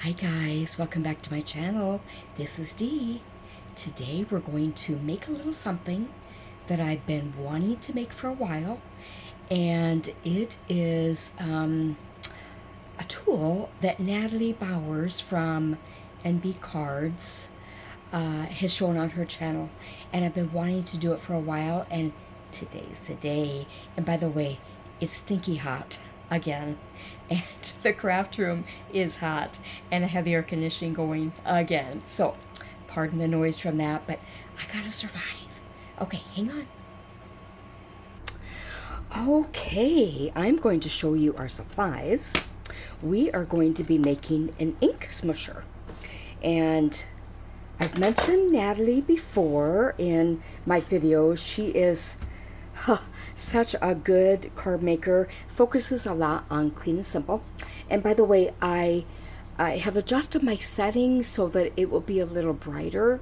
Hi guys, welcome back to my channel. This is Dee. Today we're going to make a little something that I've been wanting to make for a while, and it is a tool that Natalie Bowers from NB Cards has shown on her channel, and I've been wanting to do it for a while, and today's the day. And by the way, it's stinky hot again, and the craft room is hot, and I have the air conditioning going again, so pardon the noise from that, but I gotta survive. Okay, hang on. Okay, I'm going to show you our supplies. We are going to be making an ink smoosher, and I've mentioned Natalie before in my videos. She is such a good card maker, focuses a lot on clean and simple. And by the way, I have adjusted my settings so that it will be a little brighter.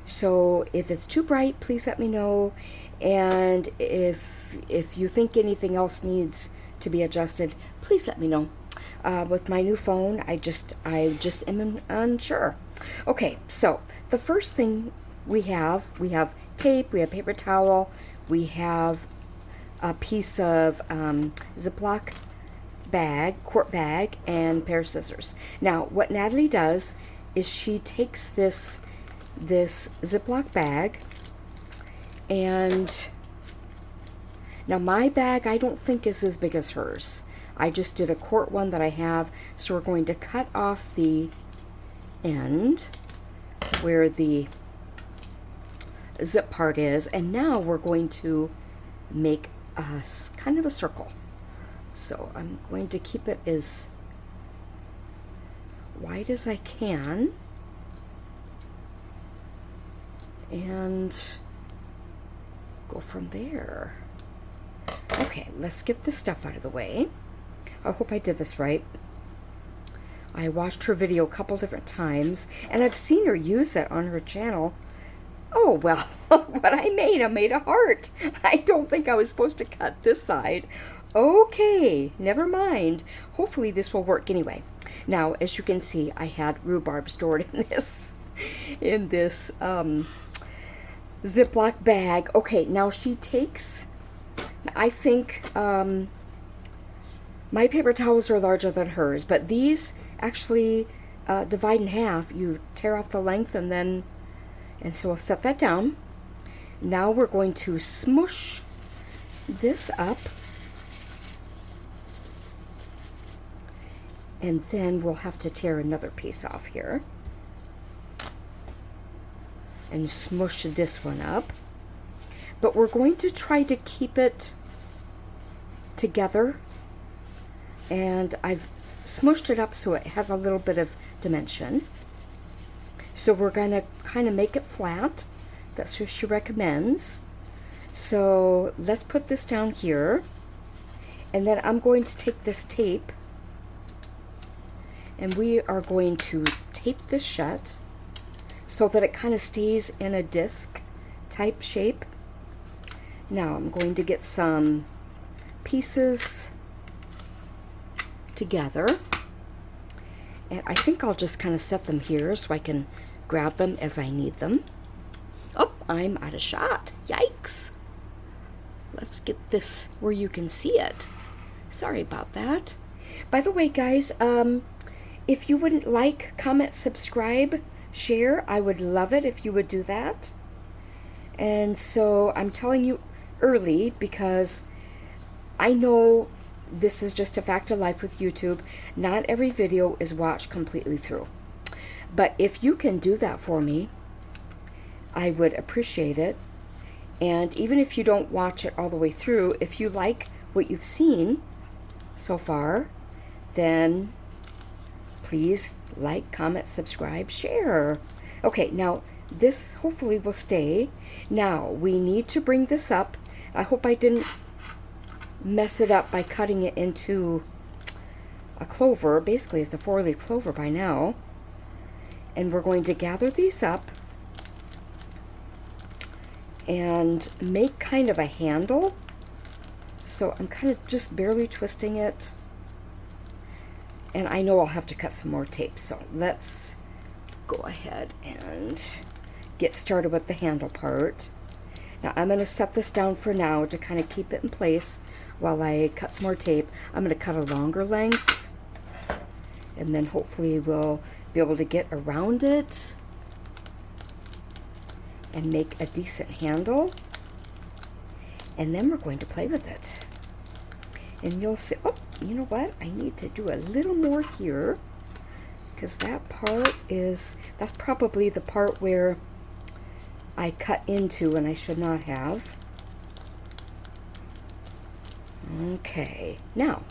So if it's too bright, please let me know. And if you think anything else needs to be adjusted, please let me know. With my new phone, I just am unsure. Okay, so the first thing we have tape, we have paper towel, we have a piece of Ziploc bag, quart bag, and a pair of scissors. Now, what Natalie does is she takes this Ziploc bag, and now my bag I don't think is as big as hers. I just did a quart one that I have, so we're going to cut off the end where the zip part is, and now we're going to make kind of a circle. So I'm going to keep it as wide as I can, and go from there. Okay, let's get this stuff out of the way. I hope I did this right. I watched her video a couple different times, and I've seen her use it on her channel. Oh, well, what I made a heart. I don't think I was supposed to cut this side. Okay, never mind. Hopefully this will work anyway. Now, as you can see, I had rhubarb stored in this Ziploc bag. Okay, now she takes, I think, my paper towels are larger than hers, but these actually divide in half. You tear off the length, and so I'll set that down. Now we're going to smoosh this up, and then we'll have to tear another piece off here and smoosh this one up. But we're going to try to keep it together, and I've smooshed it up so it has a little bit of dimension. So we're going to kind of make it flat. That's what she recommends. So let's put this down here, and then I'm going to take this tape, and we are going to tape this shut so that it kind of stays in a disc type shape. Now I'm going to get some pieces together, and I think I'll just kind of set them here so I can grab them as I need them. Oh, I'm out of shot. Yikes. Let's get this where you can see it. Sorry about that. By the way, guys, if you wouldn't like, comment, subscribe, share, I would love it if you would do that. And so I'm telling you early because I know this is just a fact of life with YouTube. Not every video is watched completely through. But if you can do that for me, I would appreciate it. And even if you don't watch it all the way through, if you like what you've seen so far, then please like, comment, subscribe, share. Okay, now this hopefully will stay. Now we need to bring this up. I hope I didn't mess it up by cutting it into a clover. Basically it's a 4-leaf clover by now. And we're going to gather these up and make kind of a handle. So I'm kind of just barely twisting it. And I know I'll have to cut some more tape, so let's go ahead and get started with the handle part. Now I'm going to set this down for now to kind of keep it in place while I cut some more tape. I'm going to cut a longer length, and then hopefully we'll be able to get around it and make a decent handle. And then we're going to play with it. And you'll see, oh, you know what? I need to do a little more here, because that part is, that's probably the part where I cut into and I should not have. Okay, now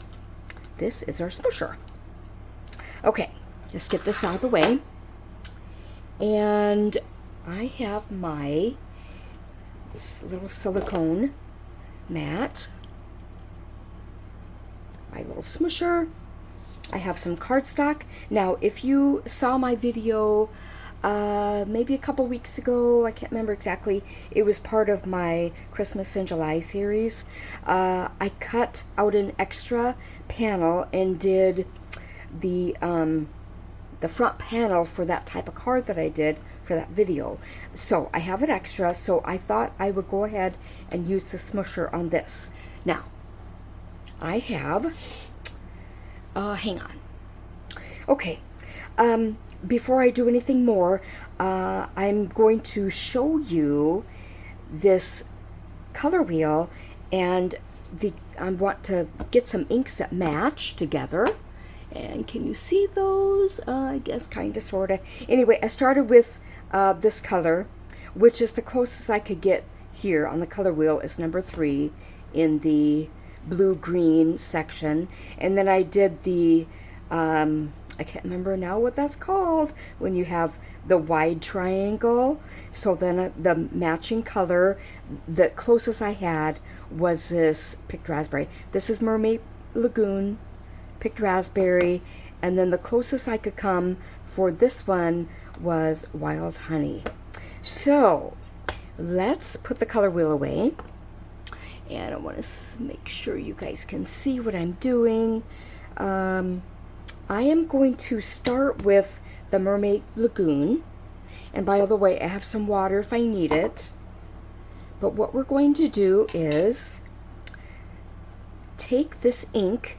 this is our smoosher. Okay, let's get this out of the way. And I have my little silicone mat, my little smoosher. I have some cardstock. Now, if you saw my video maybe a couple weeks ago, I can't remember exactly, it was part of my Christmas in July series. I cut out an extra panel and did the front panel for that type of card that I did for that video. So I have it extra, so I thought I would go ahead and use the smoosher on this. Now, I have, hang on. Okay, before I do anything more, I'm going to show you this color wheel, and I want to get some inks that match together. And can you see those? I guess kind of, sort of. Anyway, I started with this color, which is the closest I could get here on the color wheel, is number 3 in the blue-green section. And then I did the, I can't remember now what that's called, when you have the wide triangle. So then the matching color, the closest I had was this picked raspberry. This is Mermaid Lagoon, picked raspberry, and then the closest I could come for this one was wild honey. So let's put the color wheel away, and I want to make sure you guys can see what I'm doing. I am going to start with the Mermaid Lagoon, and by the way, I have some water if I need it. But what we're going to do is take this ink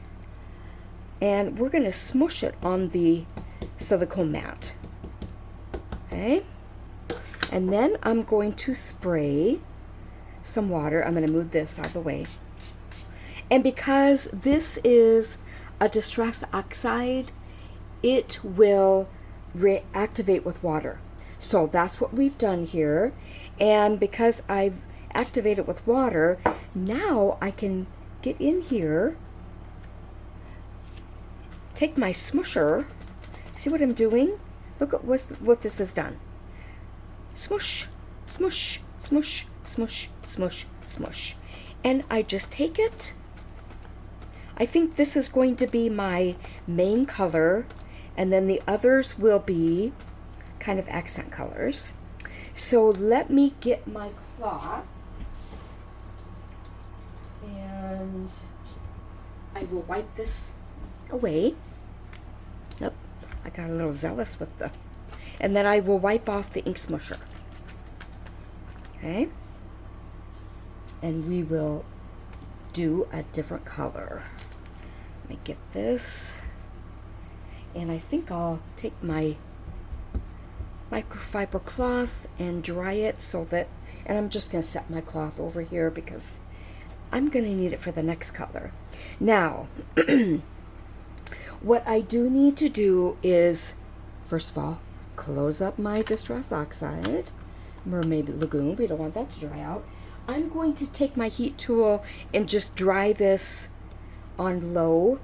and we're going to smoosh it on the silicone mat. Okay? And then I'm going to spray some water. I'm going to move this out of the way. And because this is a distress oxide, it will reactivate with water. So that's what we've done here. And because I've activated with water, now I can get in here, take my smoosher. See what I'm doing? Look at what this has done. Smoosh, smoosh, smoosh, smoosh, smoosh, smoosh. And I just take it. I think this is going to be my main color, and then the others will be kind of accent colors. So let me get my cloth, and I will wipe this away. Yep, I got a little zealous with the, and then I will wipe off the ink smoosher. Okay, and we will do a different color. Let me get this, and I think I'll take my microfiber cloth and dry it so that, and I'm just going to set my cloth over here because I'm going to need it for the next color. Now, what I do need to do is, first of all, close up my Distress Oxide, Mermaid Lagoon. We don't want that to dry out. I'm going to take my heat tool and just dry this on low.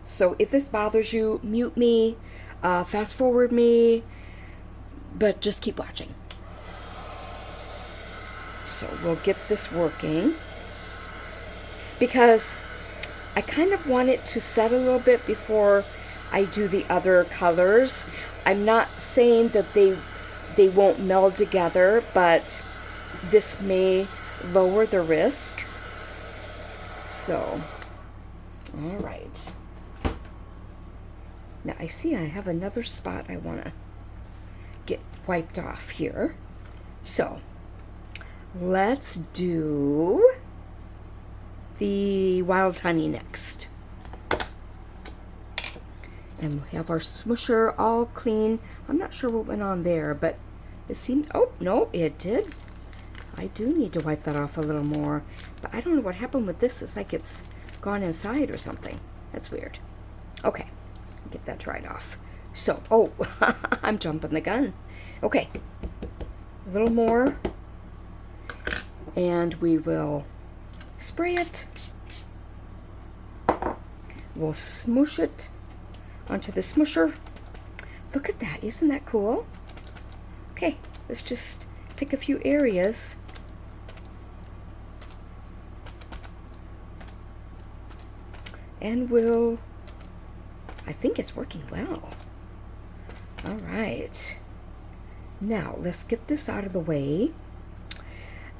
So if this bothers you, mute me, fast forward me, but just keep watching. So we'll get this working, because I kind of want it to set a little bit before I do the other colors. I'm not saying that they won't meld together, but this may lower the risk. So, all right. Now I see I have another spot I want to get wiped off here. So let's do the wild honey next. And we have our smoosher all clean. I'm not sure what went on there, but it seemed, oh, no, it did. I do need to wipe that off a little more, but I don't know what happened with this. It's like it's gone inside or something. That's weird. Okay, get that dried off. So, oh, I'm jumping the gun. Okay, a little more, and we will spray it. We'll smoosh it onto the smoosher. Look at that, isn't that cool? Okay, let's just pick a few areas. And we'll, I think it's working well. All right. Now, let's get this out of the way.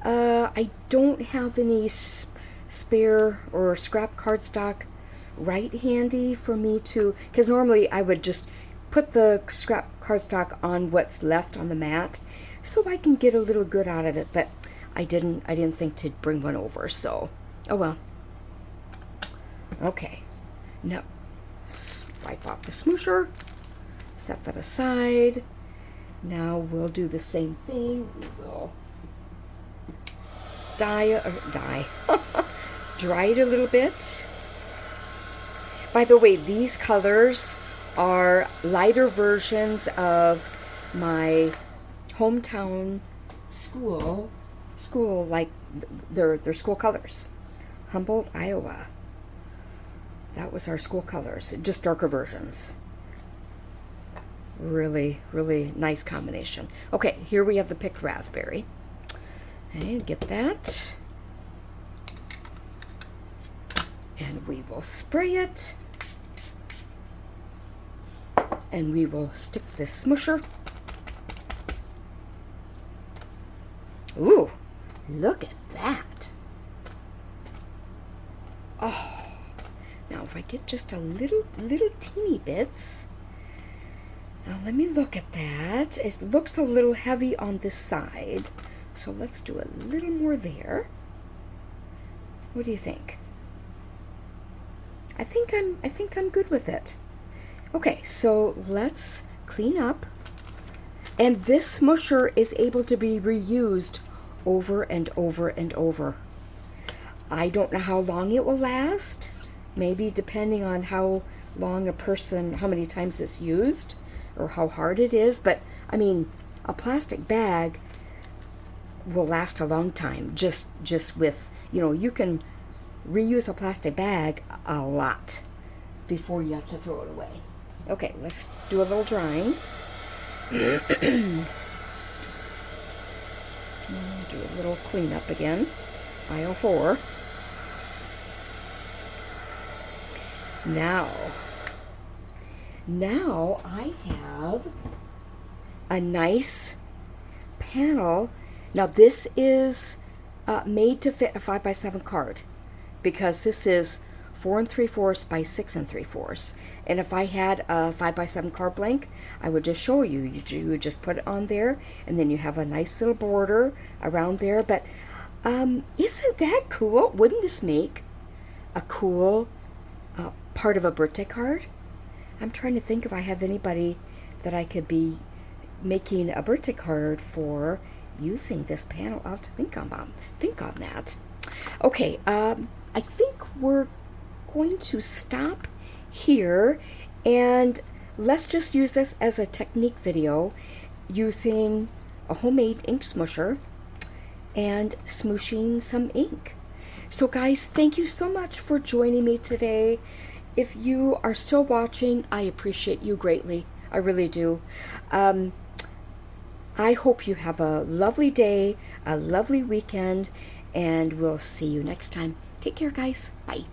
I don't have any spare or scrap cardstock right handy for me to, because normally I would just put the scrap cardstock on what's left on the mat so I can get a little good out of it, but I didn't think to bring one over, so oh well. Okay, now wipe off the smoosher, set that aside. Now we'll do the same thing. We will dry it a little bit. By the way, these colors are lighter versions of my hometown school, like their school colors. Humboldt, Iowa. That was our school colors, just darker versions. Really, really nice combination. Okay, here we have the picked raspberry. Okay, get that. And we will spray it. And we will stick this smoosher. Ooh, look at that. Oh, now if I get just a little teeny bits. Now let me look at that. It looks a little heavy on this side. So let's do a little more there. What do you think? I think I'm good with it. Okay, so let's clean up. And this smoosher is able to be reused over and over and over. I don't know how long it will last. Maybe depending on how long how many times it's used or how hard it is. But I mean, a plastic bag will last a long time just with, you can reuse a plastic bag a lot before you have to throw it away. Okay, let's do a little drying. Do a little cleanup again. Aisle 4. Now I have a nice panel. Now this is made to fit a 5x7 card because this is 4 3/4 by 6 3/4. And if I had a 5x7 card blank, I would just show you. You would just put it on there, and then you have a nice little border around there. But isn't that cool? Wouldn't this make a cool part of a birthday card? I'm trying to think if I have anybody that I could be making a birthday card for using this panel. I'll have to think on that. Okay, I think we're going to stop here, and let's just use this as a technique video using a homemade ink smoosher and smooshing some ink. So guys, thank you so much for joining me today. If you are still watching, I appreciate you greatly. I really do. I hope you have a lovely day, a lovely weekend, and we'll see you next time. Take care, guys. Bye.